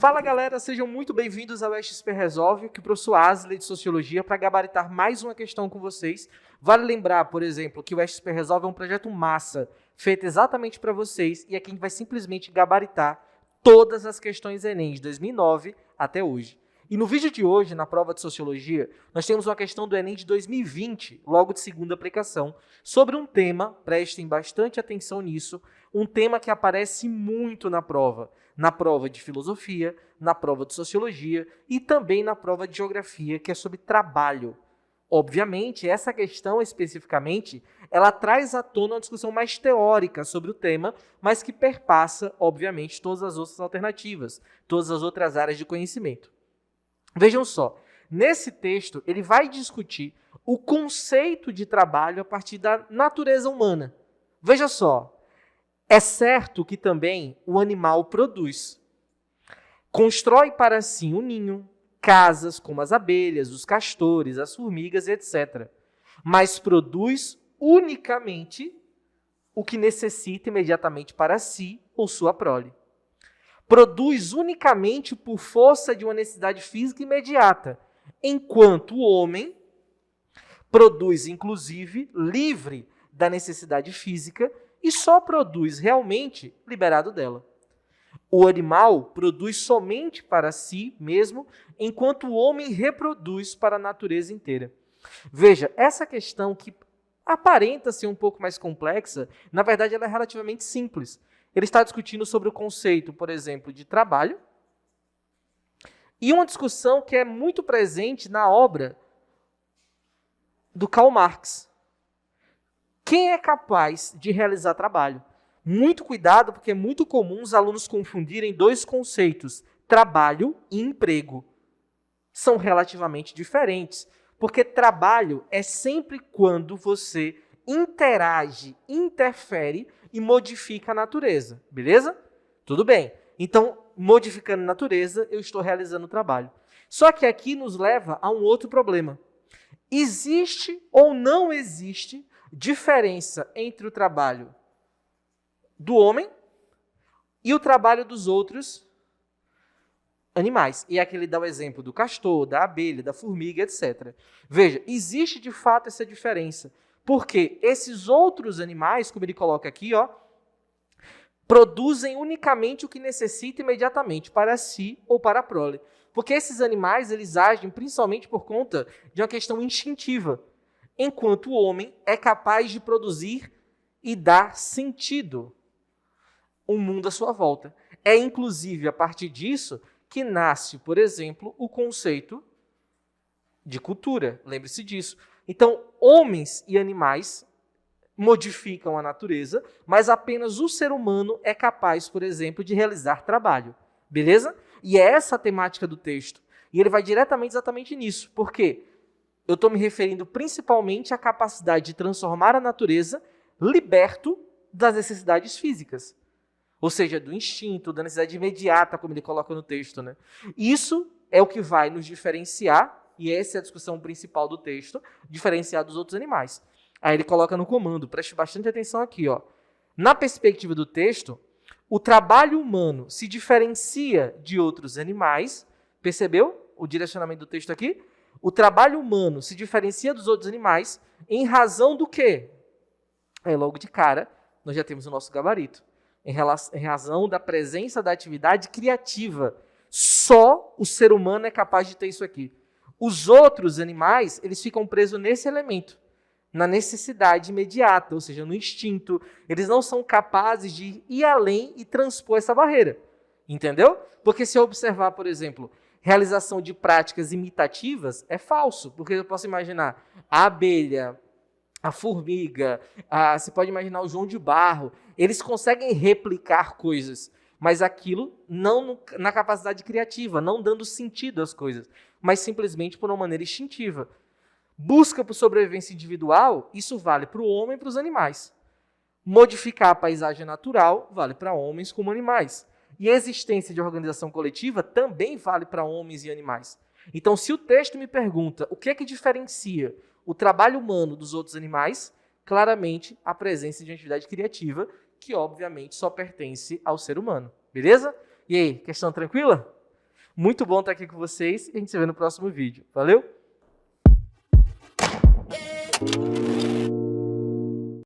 Fala galera, sejam muito bem-vindos ao XP Resolve, que o professor Asley de Sociologia para gabaritar mais uma questão com vocês. Vale lembrar, por exemplo, que o XP Resolve é um projeto massa, feito exatamente para vocês, e aqui a gente vai simplesmente gabaritar todas as questões Enem de 2009 até hoje. E no vídeo de hoje, na prova de Sociologia, nós temos uma questão do Enem de 2020, logo de segunda aplicação, sobre um tema, prestem bastante atenção nisso, um tema que aparece muito na prova de filosofia, na prova de sociologia e também na prova de geografia, que é sobre trabalho. Obviamente, essa questão especificamente, ela traz à tona uma discussão mais teórica sobre o tema, mas que perpassa, obviamente, todas as outras alternativas, todas as outras áreas de conhecimento. Vejam só, nesse texto ele vai discutir o conceito de trabalho a partir da natureza humana. Veja só, é certo que também o animal produz. Constrói para si um ninho, casas como as abelhas, os castores, as formigas, etc. Mas produz unicamente o que necessita imediatamente para si ou sua prole. Produz unicamente por força de uma necessidade física imediata, enquanto o homem produz, inclusive, livre da necessidade física e só produz realmente liberado dela. O animal produz somente para si mesmo, enquanto o homem reproduz para a natureza inteira. Veja, essa questão que aparenta ser um pouco mais complexa, na verdade ela é relativamente simples. Ele está discutindo sobre o conceito, por exemplo, de trabalho, e uma discussão que é muito presente na obra do Karl Marx. Quem é capaz de realizar trabalho? Muito cuidado, porque é muito comum os alunos confundirem dois conceitos, trabalho e emprego. São relativamente diferentes, porque trabalho é sempre quando você interage, interfere e modifica a natureza, beleza? Tudo bem. Então, modificando a natureza, eu estou realizando o trabalho. Só que aqui nos leva a um outro problema. Existe ou não existe diferença entre o trabalho do homem e o trabalho dos outros animais? E aqui ele dá o exemplo do castor, da abelha, da formiga, etc. Veja, existe de fato essa diferença. Porque esses outros animais, como ele coloca aqui, produzem unicamente o que necessita imediatamente para si ou para a prole. Porque esses animais, eles agem principalmente por conta de uma questão instintiva, enquanto o homem é capaz de produzir e dar sentido ao mundo à sua volta. É, inclusive, a partir disso que nasce, por exemplo, o conceito de cultura. Lembre-se disso. Então, homens e animais modificam a natureza, mas apenas o ser humano é capaz, por exemplo, de realizar trabalho. Beleza? E é essa a temática do texto. E ele vai diretamente exatamente nisso. Por quê? Eu estou me referindo principalmente à capacidade de transformar a natureza liberto das necessidades físicas. Ou seja, do instinto, da necessidade imediata, como ele coloca no texto, né? Isso é o que vai nos diferenciar, e essa é a discussão principal do texto, diferenciar dos outros animais. Aí ele coloca no comando, preste bastante atenção aqui. Na perspectiva do texto, o trabalho humano se diferencia de outros animais. Percebeu o direcionamento do texto aqui? O trabalho humano se diferencia dos outros animais em razão do quê? Logo de cara, nós já temos o nosso gabarito. Em razão da presença da atividade criativa. Só o ser humano é capaz de ter isso aqui. Os outros animais, eles ficam presos nesse elemento, na necessidade imediata, ou seja, no instinto. Eles não são capazes de ir além e transpor essa barreira. Entendeu? Porque se eu observar, por exemplo, realização de práticas imitativas, é falso. Porque eu posso imaginar a abelha, a formiga, você pode imaginar o João de Barro. Eles conseguem replicar coisas, mas aquilo não na capacidade criativa, não dando sentido às coisas, mas simplesmente por uma maneira instintiva. Busca por sobrevivência individual, isso vale para o homem e para os animais. Modificar a paisagem natural vale para homens como animais. E a existência de organização coletiva também vale para homens e animais. Então, se o texto me pergunta o que é que diferencia o trabalho humano dos outros animais, claramente a presença de uma atividade criativa, que obviamente só pertence ao ser humano. Beleza? E aí, questão tranquila? Muito bom estar aqui com vocês e a gente se vê no próximo vídeo. Valeu?